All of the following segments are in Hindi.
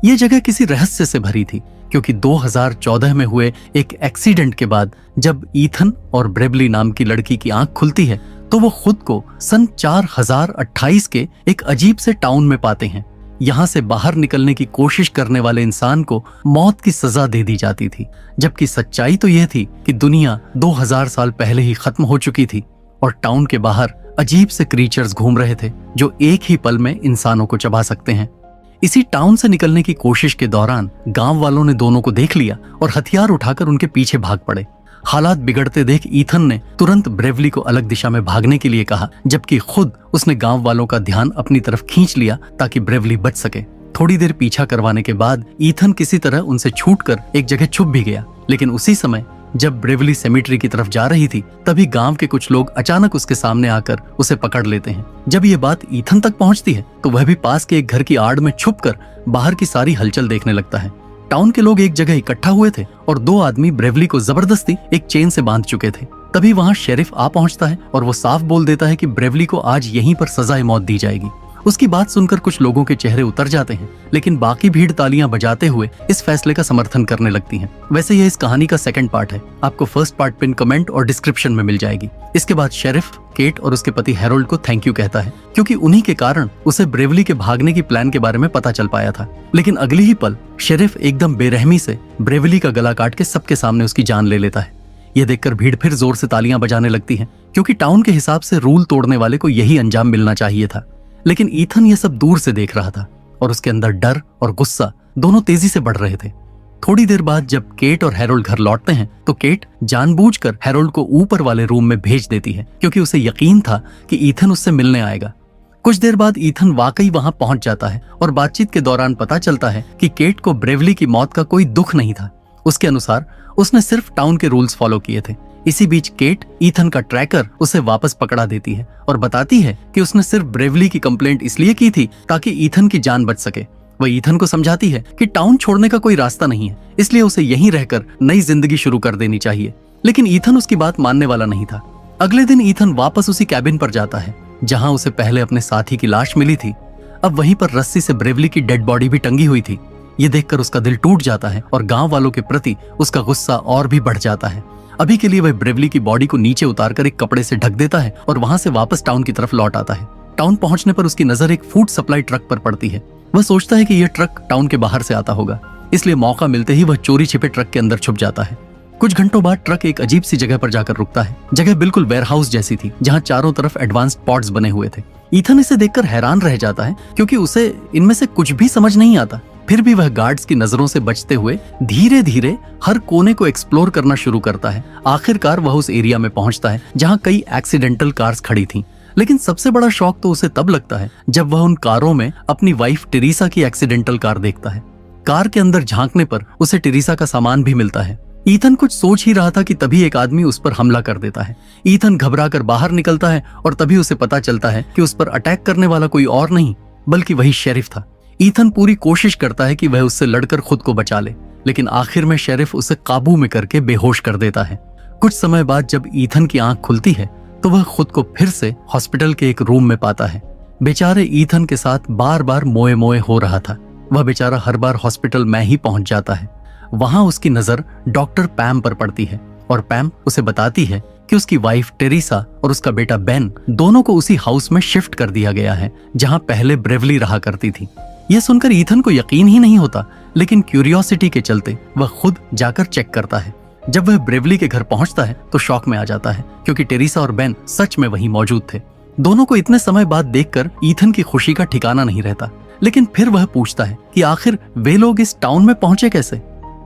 ये जगह किसी रहस्य से भरी थी, क्योंकि 2014 में हुए एक एक्सीडेंट के बाद जब ईथन और ब्रेवली नाम की लड़की की आंख खुलती है तो वो खुद को सन 4028 के एक अजीब से टाउन में पाते हैं। यहाँ से बाहर निकलने की कोशिश करने वाले इंसान को मौत की सजा दे दी जाती थी, जबकि सच्चाई तो यह थी कि दुनिया 2000 साल पहले ही खत्म हो चुकी थी और टाउन के बाहर अजीब से क्रीचर्स घूम रहे थे जो एक ही पल में इंसानों को चबा सकते हैं। इसी टाउन से निकलने की कोशिश के दौरान गांव वालों ने दोनों को देख लिया और हथियार उठाकर उनके पीछे भाग पड़े। हालात बिगड़ते देख ईथन ने तुरंत ब्रेवली को अलग दिशा में भागने के लिए कहा, जबकि खुद उसने गांव वालों का ध्यान अपनी तरफ खींच लिया ताकि ब्रेवली बच सके। थोड़ी देर पीछा करवाने के बाद ईथन किसी तरह उनसे छूटकर एक जगह छुप भी गया, लेकिन उसी समय जब ब्रेवली सेमेट्री की तरफ जा रही थी तभी गांव के कुछ लोग अचानक उसके सामने आकर उसे पकड़ लेते हैं। जब ये बात ईथन तक पहुंचती है तो वह भी पास के एक घर की आड़ में छुपकर बाहर की सारी हलचल देखने लगता है। टाउन के लोग एक जगह इकट्ठा हुए थे और दो आदमी ब्रेवली को जबरदस्ती एक चेन से बांध चुके थे। तभी वहां शेरिफ आ पहुंचता है और वो साफ बोल देता है कि ब्रेवली को आज यहीं पर सजाए मौत दी जाएगी। उसकी बात सुनकर कुछ लोगों के चेहरे उतर जाते हैं, लेकिन बाकी भीड़ तालियां बजाते हुए इस फैसले का समर्थन करने लगती हैं। वैसे यह इस कहानी का सेकंड पार्ट है, आपको फर्स्ट पार्ट पिन कमेंट और डिस्क्रिप्शन में मिल जाएगी। इसके बाद शेरिफ केट और उसके पति हैरोल्ड को थैंक यू कहता है, क्योंकि उन्हीं के कारण उसे ब्रेवली के भागने की प्लान के बारे में पता चल पाया था। लेकिन अगली ही पल शेरिफ एकदम बेरहमी से ब्रेवली का गला काट के सबके सामने उसकी जान ले लेता है। यह देखकर भीड़ फिर जोर से तालियां बजाने लगती है, क्योंकि टाउन के हिसाब से रूल तोड़ने वाले को यही अंजाम मिलना चाहिए था। लेकिन ईथन यह सब दूर से देख रहा था और उसके अंदर डर और गुस्सा दोनों तेजी से बढ़ रहे थे। थोड़ी देर बाद जब केट और हैरोल्ड घर लौटते हैं तो केट जानबूझकर हैरोल्ड को ऊपर वाले रूम में भेज देती है, क्योंकि उसे यकीन था कि ईथन उससे मिलने आएगा। कुछ देर बाद ईथन वाकई वहां पहुंच जाता है और बातचीत के दौरान पता चलता है कि केट को ब्रेवली की मौत का कोई दुख नहीं था। उसके अनुसार उसने सिर्फ टाउन के रूल्स फॉलो किए थे। इसी बीच केट ईथन का ट्रैकर उसे वापस पकड़ा देती है और बताती है कि उसने सिर्फ ब्रेवली की कंप्लेंट इसलिए की थी ताकि ईथन की जान बच सके। वह ईथन को समझाती है कि टाउन छोड़ने का कोई रास्ता नहीं है, इसलिए उसे यहीं रहकर नई जिंदगी शुरू कर देनी चाहिए। लेकिन ईथन उसकी बात मानने वाला नहीं था। अगले दिन ईथन वापस उसी कैबिन पर जाता है जहां उसे पहले अपने साथी की लाश मिली थी। अब वहीं पर रस्सी से ब्रेवली की डेड बॉडी भी टंगी हुई थी। ये देखकर उसका दिल टूट जाता है और गांव वालों के प्रति उसका गुस्सा और भी बढ़ जाता है। अभी के लिए वह ब्रेवली की बॉडी को नीचे उतारकर एक कपड़े से ढक देता है और वहां से वापस टाउन की तरफ लौट आता है। टाउन पहुंचने पर उसकी नजर एक फूड सप्लाई ट्रक पर पड़ती है। वह सोचता है कि यह ट्रक टाउन के बाहर से आता होगा, इसलिए मौका मिलते ही वह चोरी छिपे ट्रक के अंदर छुप जाता है। कुछ घंटों बाद ट्रक एक अजीब सी जगह पर जाकर रुकता है। जगह बिल्कुल वेयरहाउस जैसी थी, जहां चारों तरफ एडवांस्ड पॉड्स बने हुए थे। ईथन इसे देखकर हैरान रह जाता है, क्योंकि उसे इनमें से कुछ भी समझ नहीं आता। फिर भी वह गार्ड्स की नजरों से बचते हुए धीरे धीरे हर कोने को एक्सप्लोर करना शुरू करता है। आखिरकार वह उस एरिया में पहुंचता है जहां कई एक्सीडेंटल कार्स खड़ी थीं। लेकिन सबसे बड़ा शौक तो उसे तब लगता है जब वह उन कारों में अपनी वाइफ टेरेसा की एक्सीडेंटल कार देखता है। कार के अंदर झांकने पर उसे टेरेसा का सामान भी मिलता है। ईथन कुछ सोच ही रहा था कि तभी एक आदमी उस पर हमला कर देता है। ईथन घबराकर बाहर निकलता है और तभी उसे पता चलता है कि उस पर अटैक करने वाला कोई और नहीं बल्कि वही शेरिफ था। ईथन पूरी कोशिश करता है कि वह उससे लड़कर खुद को बचा ले, लेकिन आखिर में शेरिफ उसे काबू में करके बेहोश कर देता है। कुछ समय बाद जब ईथन की आंख खुलती है तो वह खुद को फिर से हॉस्पिटल के एक रूम में पाता है। बेचारे ईथन के साथ बार बार मोए मोए हो रहा था। वह बेचारा हर बार हॉस्पिटल में ही पहुंच जाता है। वहां उसकी नजर डॉक्टर पैम पर पड़ती है और पैम उसे बताती है कि उसकी वाइफ टेरेसा और उसका बेटा बेन दोनों को उसी हाउस में शिफ्ट कर दिया गया है जहां पहले ब्रेवली रहा करती थी। यह सुनकर ईथन को यकीन ही नहीं होता, लेकिन क्यूरियोसिटी के चलते वह खुद जाकर चेक करता है। जब वह ब्रेवली के घर पहुंचता है तो शॉक में आ जाता है, क्योंकि टेरेसा और बेन सच में वहीं मौजूद थे। दोनों को इतने समय बाद देखकर ईथन की खुशी का ठिकाना नहीं रहता, लेकिन फिर वह पूछता है कि आखिर वे लोग इस टाउन में पहुंचे कैसे।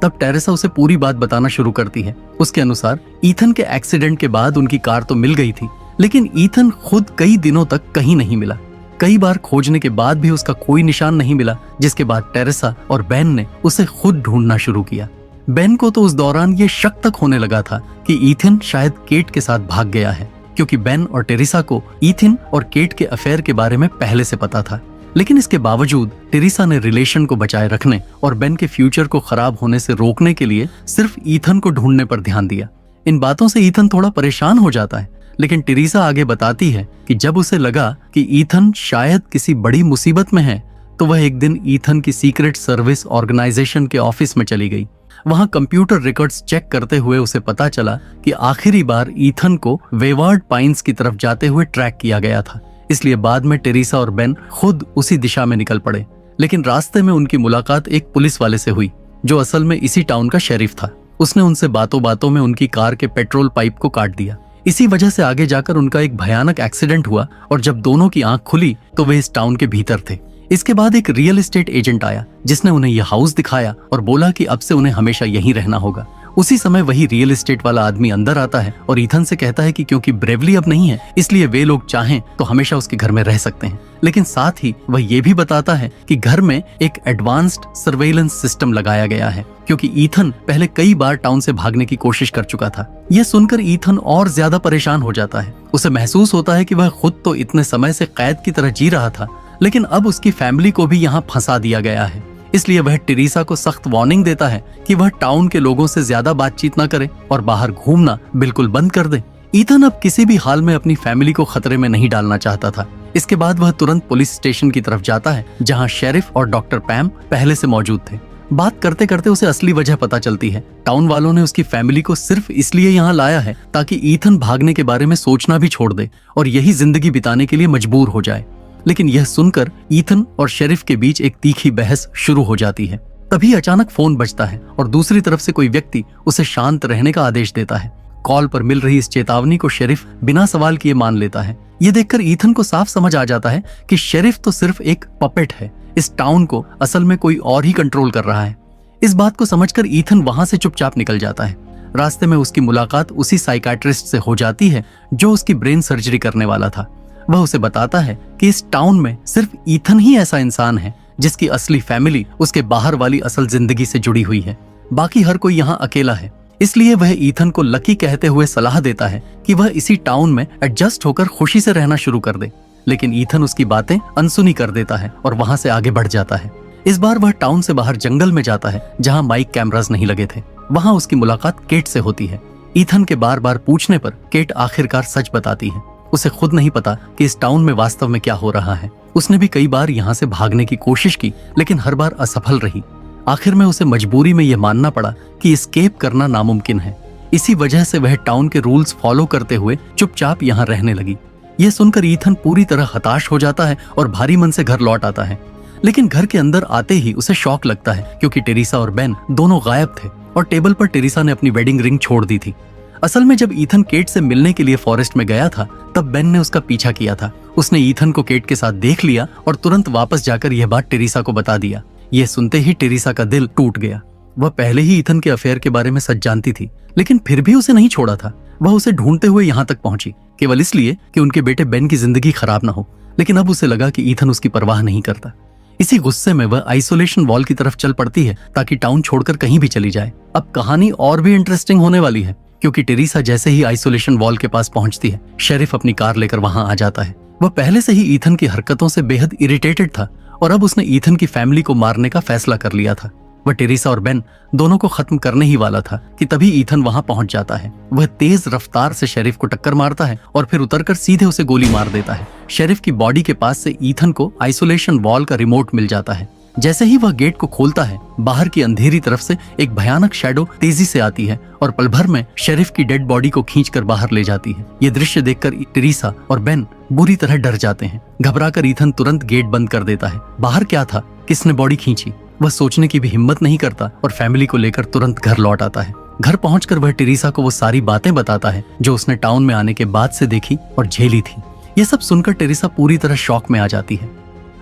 तब टेरेसा उसे पूरी बात बताना शुरू करती है। उसके अनुसार ईथन के एक्सीडेंट के बाद उनकी कार तो मिल गई थी, लेकिन ईथन खुद कई दिनों तक कहीं नहीं मिला। कई बार खोजने के बाद भी उसका कोई निशान नहीं मिला, जिसके बाद टेरेसा और बेन ने उसे खुद ढूंढना शुरू किया। बेन को तो उस दौरान ये शक तक होने लगा था कि ईथन शायद केट के साथ भाग गया है, क्योंकि बेन और टेरेसा को ईथन और केट के अफेयर के बारे में पहले से पता था। लेकिन इसके बावजूद टेरेसा ने रिलेशन को बचाए रखने और बेन के फ्यूचर को खराब होने से रोकने के लिए सिर्फ ईथन को ढूंढने पर ध्यान दिया। इन बातों से ईथन थोड़ा परेशान हो जाता है, लेकिन टेरेसा आगे बताती है कि जब उसे लगा कि ईथन शायद किसी बड़ी मुसीबत में है तो वह एक दिन ईथन की सीक्रेट सर्विस ऑर्गेनाइजेशन के ऑफिस में चली गई। वहां कंप्यूटर रिकॉर्ड्स चेक करते हुए उसे पता चला कि आखिरी बार ईथन को वेवार्ड पाइन्स की तरफ जाते हुए ट्रैक किया गया था। इसलिए बाद में टेरेसा और बेन खुद उसी दिशा में निकल पड़े। लेकिन रास्ते में उनकी मुलाकात एक पुलिस वाले से हुई जो असल में इसी टाउन का शेरिफ था। उसने उनसे बातों बातों में उनकी कार के पेट्रोल पाइप को काट दिया। इसी वजह से आगे जाकर उनका एक भयानक एक्सीडेंट हुआ और जब दोनों की आंख खुली तो वे इस टाउन के भीतर थे। इसके बाद एक रियल एस्टेट एजेंट आया जिसने उन्हें यह हाउस दिखाया और बोला कि अब से उन्हें हमेशा यहीं रहना होगा। उसी समय वही रियल एस्टेट वाला आदमी अंदर आता है और ईथन से कहता है कि क्योंकि ब्रेवली अब नहीं है इसलिए वे लोग चाहें तो हमेशा उसके घर में रह सकते हैं। लेकिन साथ ही वह ये भी बताता है कि घर में एक एडवांस्ड सर्वेलेंस सिस्टम लगाया गया है क्योंकि ईथन पहले कई बार टाउन से भागने की कोशिश कर चुका था। यह सुनकर ईथन और ज्यादा परेशान हो जाता है। उसे महसूस होता है कि वह खुद तो इतने समय से कैद की तरह जी रहा था, लेकिन अब उसकी फैमिली को भी यहाँ फंसा दिया गया है। इसलिए वह टेरेसा को सख्त वार्निंग देता है कि वह टाउन के लोगों से ज्यादा बातचीत न करे और बाहर घूमना बिल्कुल बंद कर दे। ईथन अब किसी भी हाल में अपनी फैमिली को खतरे में नहीं डालना चाहता था। इसके बाद वह तुरंत पुलिस स्टेशन की तरफ जाता है जहाँ शेरिफ और डॉक्टर पैम पहले से मौजूद थे। बात करते करते उसे असली वजह पता चलती है। टाउन वालों ने उसकी फैमिली को सिर्फ इसलिए यहाँ लाया है ताकि ईथन भागने के बारे में सोचना भी छोड़ दे और यही जिंदगी बिताने के लिए मजबूर हो जाए। लेकिन यह सुनकर ईथन और शेरिफ के बीच एक तीखी बहस शुरू हो जाती है। तभी अचानक फोन बजता है और दूसरी तरफ से कोई व्यक्ति उसे शांत रहने का आदेश देता है। कॉल पर मिल रही इस चेतावनी को शेरिफ बिना सवाल किए मान लेता है। ये देखकर ईथन को साफ समझ आ जाता है कि शेरिफ तो सिर्फ एक पपेट है, इस टाउन को असल में कोई और ही कंट्रोल कर रहा है। इस बात को समझकर ईथन वहां से चुपचाप निकल जाता है। रास्ते में उसकी मुलाकात उसी साइकाट्रिस्ट से हो जाती है जो उसकी ब्रेन सर्जरी करने वाला था। वह उसे बताता है कि इस टाउन में सिर्फ ईथन ही ऐसा इंसान है जिसकी असली फैमिली उसके बाहर वाली असल जिंदगी से जुड़ी हुई है। बाकी हर कोई यहाँ अकेला है। इसलिए वह ईथन को लकी कहते हुए सलाह देता है कि वह इसी टाउन में एडजस्ट होकर खुशी से रहना शुरू कर दे। लेकिन ईथन उसकी बातें अनसुनी कर देता है और वहां से आगे बढ़ जाता है। इस बार वह टाउन से बाहर जंगल में जाता है जहां माइक कैमरास नहीं लगे थे। वहां उसकी मुलाकात केट से होती है। ईथन के बार बार पूछने पर केट आखिरकार सच बताती है। उसे खुद नहीं पता कि इस टाउन में वास्तव में क्या हो रहा है। उसने भी कई बार यहाँ से भागने की कोशिश की लेकिन हर बार असफल रही। आखिर में उसे मजबूरी में यह मानना पड़ा कि एस्केप करना नामुमकिन है। इसी वजह से वह टाउन के रूल्स फॉलो करते हुए चुपचाप यहाँ रहने लगी। यह सुनकर ईथन पूरी तरह हताश हो जाता है और भारी मन से घर लौट आता है। लेकिन घर के अंदर आते ही उसे शॉक लगता है क्योंकि टेरेसा और बेन दोनों गायब थे और टेबल पर टेरेसा ने अपनी वेडिंग रिंग छोड़ दी थी। असल में जब ईथन केट से मिलने के लिए फॉरेस्ट में गया था तब बेन ने उसका पीछा किया था। उसने ईथन को केट के साथ देख लिया और तुरंत वापस जाकर यह बात टेरेसा को बता दिया। यह सुनते ही टेरेसा का दिल टूट गया। वह पहले ही ईथन के अफेयर के बारे में सच जानती थी लेकिन फिर भी उसे नहीं छोड़ा था। वह उसे ढूंढते हुए यहाँ तक पहुंची केवल इसलिए कि उनके बेटे बेन की जिंदगी खराब न हो। लेकिन अब उसे लगा कि ईथन उसकी परवाह नहीं करता। इसी गुस्से में वह आइसोलेशन वॉल की तरफ चल पड़ती है ताकि टाउन छोड़कर कहीं भी चली जाए। अब कहानी और भी इंटरेस्टिंग होने वाली है क्योंकि टेरेसा जैसे ही आइसोलेशन वॉल के पास पहुंचती है शेरिफ अपनी कार लेकर वहां आ जाता है। वह पहले से ही ईथन की हरकतों से बेहद इरिटेटेड था और अब उसने ईथन की फैमिली को मारने का फैसला कर लिया था। वह टेरेसा और बेन दोनों को खत्म करने ही वाला था कि तभी ईथन वहां पहुंच जाता है। वह तेज रफ्तार से शेरिफ को टक्कर मारता है और फिर उतरकर सीधे उसे गोली मार देता है। शेरिफ की बॉडी के पास से ईथन को आइसोलेशन वॉल का रिमोट मिल जाता है। जैसे ही वह गेट को खोलता है बाहर की अंधेरी तरफ से एक भयानक शैडो तेजी से आती है और पल भर में शेरिफ की डेड बॉडी को खींचकर बाहर ले जाती है। ये दृश्य देखकर टेरेसा और बेन बुरी तरह डर जाते हैं। घबराकर ईथन तुरंत गेट बंद कर देता है। बाहर क्या था, किसने बॉडी खींची, वह सोचने की भी हिम्मत नहीं करता और फैमिली को लेकर तुरंत घर लौट आता है। घर पहुंचकर वह टेरेसा को वो सारी बातें बताता है जो उसने टाउन में आने के बाद से देखी और झेली थी। ये सब सुनकर टेरेसा पूरी तरह शॉक में आ जाती है।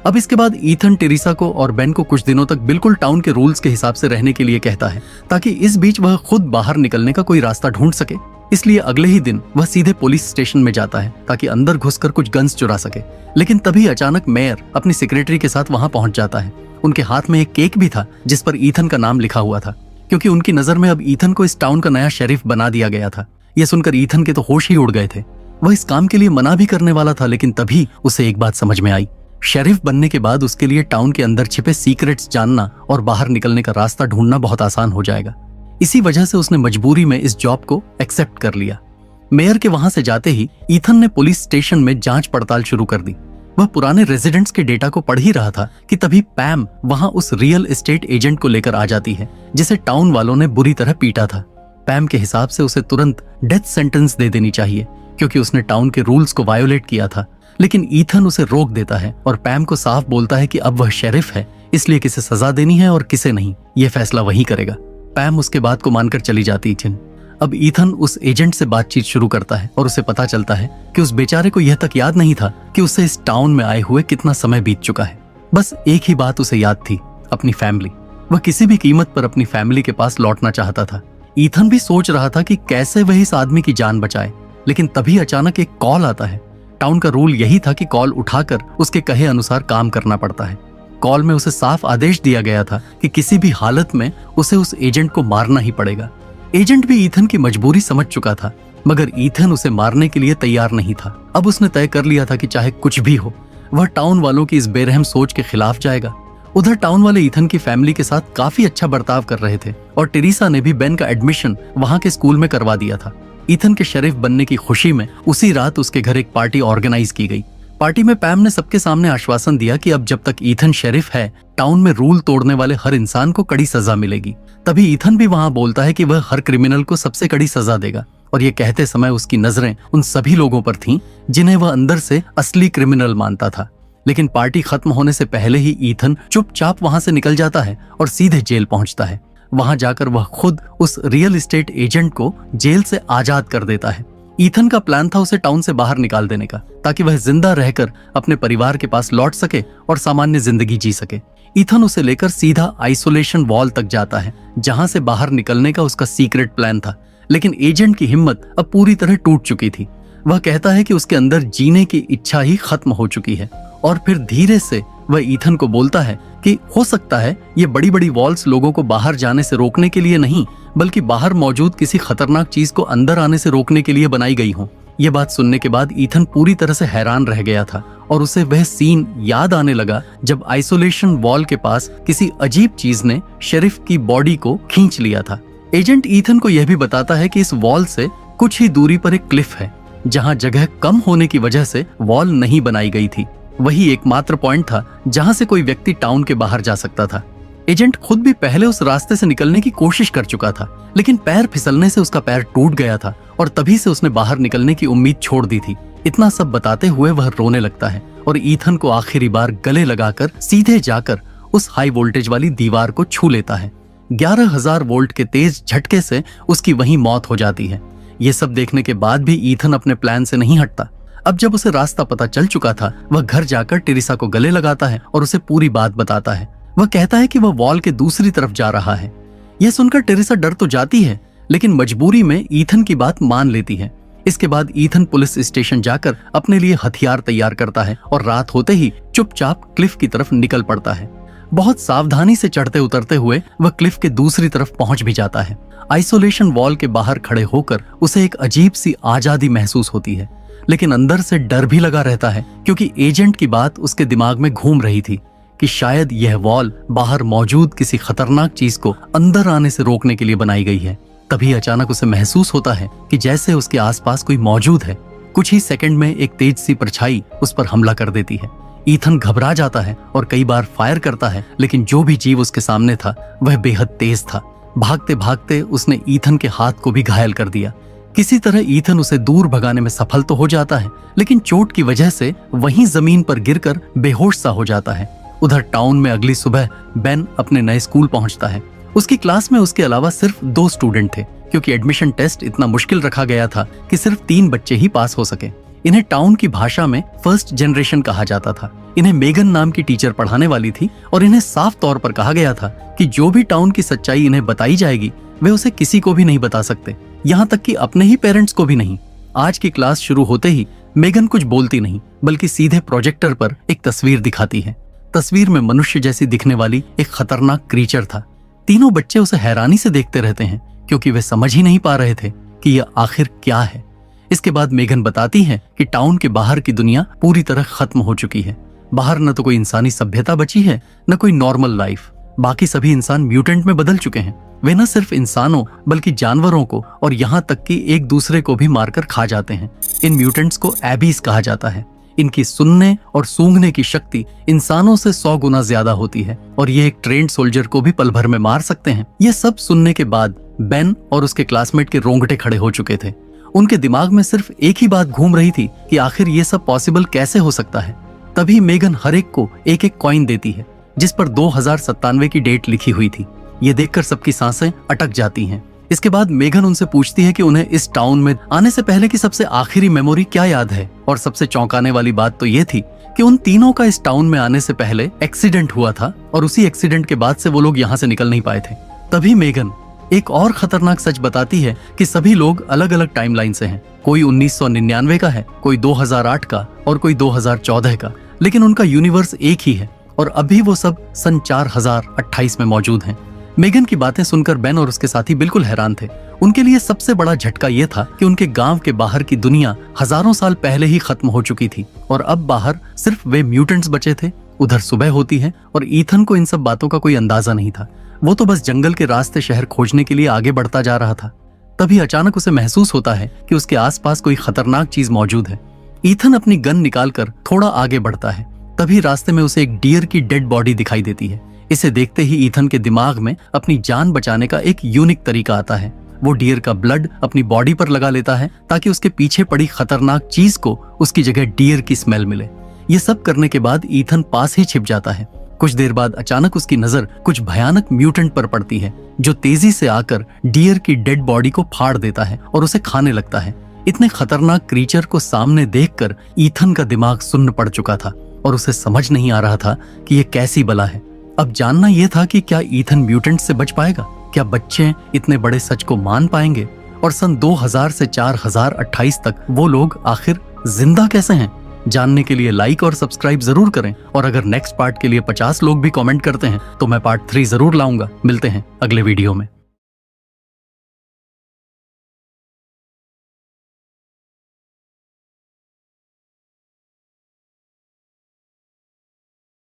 अब इसके बाद ईथन टेरेसा को और बेन को कुछ दिनों तक बिल्कुल टाउन के रूल्स के हिसाब से रहने के लिए कहता है ताकि इस बीच वह खुद बाहर निकलने का कोई रास्ता ढूंढ सके। इसलिए अगले ही दिन वह सीधे पुलिस स्टेशन में जाता है ताकि अंदर घुसकर कुछ गन्स चुरा सके। लेकिन तभी अचानक मेयर अपनी सेक्रेटरी के साथ वहां पहुंच जाता है। उनके हाथ में एक केक भी था जिस पर ईथन का नाम लिखा हुआ था क्योंकि उनकी नजर में अब ईथन को इस टाउन का नया शेरिफ बना दिया गया था। यह सुनकर ईथन के तो होश ही उड़ गए थे। वह इस काम के लिए मना भी करने वाला था लेकिन तभी उसे एक बात समझ में आई। शेरिफ बनने के बाद उसके लिए टाउन के अंदर छिपे सीक्रेट्स जानना और बाहर निकलने का रास्ता ढूंढना बहुत आसान हो जाएगा। इसी वजह से उसने मजबूरी में इस जॉब को एक्सेप्ट कर लिया। मेयर के वहां से जाते ही ईथन ने पुलिस स्टेशन में जांच पड़ताल शुरू कर दी। वह पुराने रेजिडेंट्स के डेटा को पढ़ ही रहा था कि तभी पैम वहां उस रियल एस्टेट एजेंट को लेकर आ जाती है जिसे टाउन वालों ने बुरी तरह पीटा था। पैम के हिसाब से उसे तुरंत डेथ सेंटेंस दे देनी चाहिए क्योंकि उसने टाउन के रूल्स को वायोलेट किया था, लेकिन ईथन उसे रोक देता है और पैम को साफ बोलता है कि अब वह शेरिफ है, इसलिए किसे सजा देनी है और किसे नहीं, यह फैसला वही करेगा। पैम उसके बात को मानकर चली जाती है। अब ईथन उस एजेंट से बातचीत शुरू करता है और उसे पता चलता है कि उस बेचारे को यह तक याद नहीं था कि उससे इस टाउन में आए हुए कितना समय बीत चुका है। बस एक ही बात उसे याद थी, अपनी फैमिली। वह किसी भी कीमत पर अपनी फैमिली के पास लौटना चाहता था। ईथन भी सोच रहा था कि कैसे वह इस आदमी की जान बचाए, लेकिन तभी अचानक एक कॉल आता है। टाउन का रूल यही था कि कॉल उठाकर उसके कहे अनुसार काम करना पड़ता है। कॉल में उसे साफ आदेश दिया गया था कि किसी भी हालत में उसे उस एजेंट को मारना ही पड़ेगा। एजेंट भी ईथन की मजबूरी समझ चुका था, मगर ईथन उसे मारने के लिए तैयार नहीं था। अब उसने तय कर लिया था कि चाहे कुछ भी हो, वह टाउन वालों की इस बेरहम सोच के खिलाफ जाएगा। उधर टाउन वाले ईथन की फैमिली के साथ काफी अच्छा बर्ताव कर रहे थे और टेरेसा ने भी बेन का एडमिशन वहां के स्कूल में करवा दिया था। ईथन के शेरिफ बनने की खुशी में उसी रात उसके घर एक पार्टी ऑर्गेनाइज की गई। पार्टी में पैम ने सबके सामने आश्वासन दिया कि अब जब तक ईथन शेरिफ है, टाउन में रूल तोड़ने वाले हर इंसान को कड़ी सजा मिलेगी। तभी ईथन भी वहां बोलता है कि वह हर क्रिमिनल को सबसे कड़ी सजा देगा, और ये कहते समय उसकी नजरें उन सभी लोगों पर थीं जिन्हें वह अंदर से असली क्रिमिनल मानता था। लेकिन पार्टी खत्म होने से पहले ही ईथन चुपचाप वहां से निकल जाता है और सीधे जेल पहुंचता है। वहां जाकर वह खुद उस रियल एस्टेट एजेंट को जेल से आजाद कर देता है। ईथन का प्लान था उसे टाउन से बाहर निकाल देने का, ताकि वह जिंदा रहकर अपने परिवार के पास लौट सके और सामान्य जिंदगी जी सके। ईथन उसे लेकर सीधा आइसोलेशन वॉल तक जाता है, जहां से बाहर निकलने का उसका सीक्रेट प्लान था। लेकिन एजेंट की हिम्मत अब पूरी तरह टूट चुकी थी। वह कहता है कि उसके अंदर जीने की इच्छा ही खत्म हो चुकी है, और फिर धीरे से वह ईथन को बोलता है कि हो सकता है ये बड़ी बड़ी वॉल्स लोगों को बाहर जाने से रोकने के लिए नहीं, बल्कि बाहर मौजूद किसी खतरनाक चीज को अंदर आने से रोकने के लिए बनाई गई हों। यह बात सुनने के बाद ईथन पूरी तरह से हैरान रह गया था और उसे वह सीन याद आने लगा जब आइसोलेशन वॉल के पास किसी अजीब चीज ने शेरिफ की बॉडी को खींच लिया था। एजेंट ईथन को यह भी बताता है कि इस वॉल से कुछ ही दूरी पर एक क्लिफ है, जहां जगह कम होने की वजह से वॉल नहीं बनाई गई थी। वही एकमात्र पॉइंट था जहां से कोई व्यक्ति टाउन के बाहर जा सकता था। एजेंट खुद भी पहले उस रास्ते से निकलने की कोशिश कर चुका था, लेकिन पैर फिसलने से उसका पैर टूट गया था और तभी से उसने बाहर निकलने की उम्मीद छोड़ दी थी। इतना सब बताते हुए वह रोने लगता है और ईथन को आखिरी बार गले लगाकर सीधे जाकर उस हाई वोल्टेज वाली दीवार को छू लेता है। 11,000 वोल्ट के तेज झटके से उसकी वहीं मौत हो जाती है। ये सब देखने के बाद भी ईथन अपने प्लान से नहीं हटता। अब जब उसे रास्ता पता चल चुका था, वह घर जाकर टेरेसा को गले लगाता है और उसे पूरी बात बताता है। वह कहता है कि वह वॉल के दूसरी तरफ जा रहा है। यह सुनकर टेरेसा डर तो जाती है, लेकिन मजबूरी में ईथन की बात मान लेती है। इसके बाद ईथन पुलिस स्टेशन जाकर अपने लिए हथियार तैयार करता है और रात होते ही चुपचाप क्लिफ की तरफ निकल पड़ता है। बहुत सावधानी से चढ़ते उतरते हुए वह क्लिफ के दूसरी तरफ पहुंच भी जाता है। आइसोलेशन वॉल के बाहर खड़े होकर उसे एक अजीब सी आजादी महसूस होती है, लेकिन अंदर से डर भी लगा रहता है, क्योंकि एजेंट की बात उसके दिमाग में घूम रही थी कि शायद यह वॉल बाहर मौजूद किसी खतरनाक चीज को अंदर आने से रोकने के लिए बनाई गई है। तभी अचानक उसे महसूस होता है कि जैसे उसके आसपास कोई मौजूद है। कुछ ही सेकंड में एक तेज सी परछाई उस पर हमला कर देती है। ईथन घबरा जाता है और कई बार फायर करता है, लेकिन जो भी जीव उसके सामने था वह बेहद तेज था। भागते भागते उसने ईथन के हाथ को भी घायल कर दिया। किसी तरह ईथन उसे दूर भगाने में सफल तो हो जाता है, लेकिन चोट की वजह से वहीं जमीन पर गिरकर बेहोश सा हो जाता है। उधर टाउन में अगली सुबह बेन अपने नए स्कूल पहुंचता है। उसकी क्लास में उसके अलावा सिर्फ 2 स्टूडेंट थे, क्योंकि एडमिशन टेस्ट इतना मुश्किल रखा गया था कि सिर्फ 3 बच्चे ही पास हो सके। इन्हें टाउन की भाषा में फर्स्ट जनरेशन कहा जाता था। इन्हें मेगन नाम की टीचर पढ़ाने वाली थी और इन्हें साफ तौर पर कहा गया था कि जो भी टाउन की सच्चाई इन्हें बताई जाएगी वे उसे किसी को भी नहीं बता सकते, यहाँ तक कि अपने ही पेरेंट्स को भी नहीं। आज की क्लास शुरू होते ही मेगन कुछ बोलती नहीं, बल्कि सीधे प्रोजेक्टर पर एक तस्वीर दिखाती है। तस्वीर में मनुष्य जैसी दिखने वाली एक खतरनाक क्रीचर था। तीनों बच्चे उसे हैरानी से देखते रहते हैं, क्योंकि वे समझ ही नहीं पा रहे थे कि यह आखिर क्या है। इसके बाद मेगन बताती है कि टाउन के बाहर की दुनिया पूरी तरह खत्म हो चुकी है। बाहर न तो कोई इंसानी सभ्यता बची है, न कोई नॉर्मल लाइफ। बाकी सभी इंसान म्यूटेंट में बदल चुके हैं। वे न सिर्फ इंसानों बल्कि जानवरों को और यहाँ तक कि एक दूसरे को भी मारकर खा जाते हैं। इन म्यूटेंट्स को एबीज कहा जाता है। इनकी सुनने और सूंघने की शक्ति इंसानों से 100 गुना ज्यादा होती है और ये एक ट्रेंड सोल्जर को भी पल भर में मार सकते हैं। ये सब सुनने के बाद बेन और उसके क्लासमेट के रोंगटे खड़े हो चुके थे। उनके दिमाग में सिर्फ एक ही बात घूम रही थी कि आखिर ये सब पॉसिबल कैसे हो सकता है। तभी मेगन हर एक को एक एक कॉइन देती है जिस पर 2097 की डेट लिखी हुई थी। ये देखकर सबकी सांसें अटक जाती हैं। इसके बाद मेगन उनसे पूछती है कि उन्हें इस टाउन में आने से पहले की सबसे आखिरी मेमोरी क्या याद है। और सबसे चौंकाने वाली बात तो ये थी कि उन तीनों का इस टाउन में आने से पहले एक्सीडेंट हुआ था और उसी एक्सीडेंट के बाद से वो लोग यहाँ से निकल नहीं पाए थे। तभी मेगन एक और खतरनाक सच बताती है कि सभी लोग अलग अलग टाइमलाइन से हैं। कोई 1999 का है, कोई 2008 का और कोई 2014 का, लेकिन उनका यूनिवर्स एक ही है और अभी वो सब सन 4028 में मौजूद हैं। मेगन की बातें सुनकर बेन और उसके साथी बिल्कुल हैरान थे। उनके लिए सबसे बड़ा झटका ये था कि उनके गांव के बाहर की दुनिया हजारों साल पहले ही खत्म हो चुकी थी और अब बाहर सिर्फ वे म्यूटेंट्स बचे थे। उधर सुबह होती है और ईथन को इन सब बातों का कोई अंदाजा नहीं था। वो तो बस जंगल के रास्ते शहर खोजने के लिए आगे बढ़ता जा रहा था। तभी अचानक उसे महसूस होता है कि उसके आसपास कोई खतरनाक चीज मौजूद है। ईथन अपनी गन निकालकर थोड़ा आगे बढ़ता है। तभी रास्ते में उसे एक डियर की डेड बॉडी दिखाई देती है। इसे देखते ही ईथन के दिमाग में अपनी जान बचाने का एक यूनिक तरीका आता है। वो डियर का ब्लड अपनी बॉडी पर लगा लेता है ताकि उसके पीछे पड़ी खतरनाक चीज को उसकी जगह डियर की स्मेल मिले। ये सब करने के बाद ईथन पास ही छिप जाता है। कुछ देर बाद अचानक उसकी नजर कुछ भयानक म्यूटेंट पर पड़ती है जो तेजी से आकर डियर की डेड बॉडी को फाड़ देता है और उसे खाने लगता है। इतने खतरनाक क्रीचर को सामने देखकर ईथन का दिमाग सुन्न पड़ चुका था और उसे समझ नहीं आ रहा था कि ये कैसी बला है। अब जानना यह था कि क्या ईथन म्यूटेंट से बच पाएगा, क्या बच्चे इतने बड़े सच को मान पाएंगे और सन 2000 से 4028 तक वो लोग आखिर जिंदा कैसे हैं। जानने के लिए लाइक और सब्सक्राइब जरूर करें और अगर नेक्स्ट पार्ट के लिए 50 लोग भी कमेंट करते हैं तो मैं पार्ट 3 जरूर लाऊंगा। मिलते हैं अगले वीडियो में।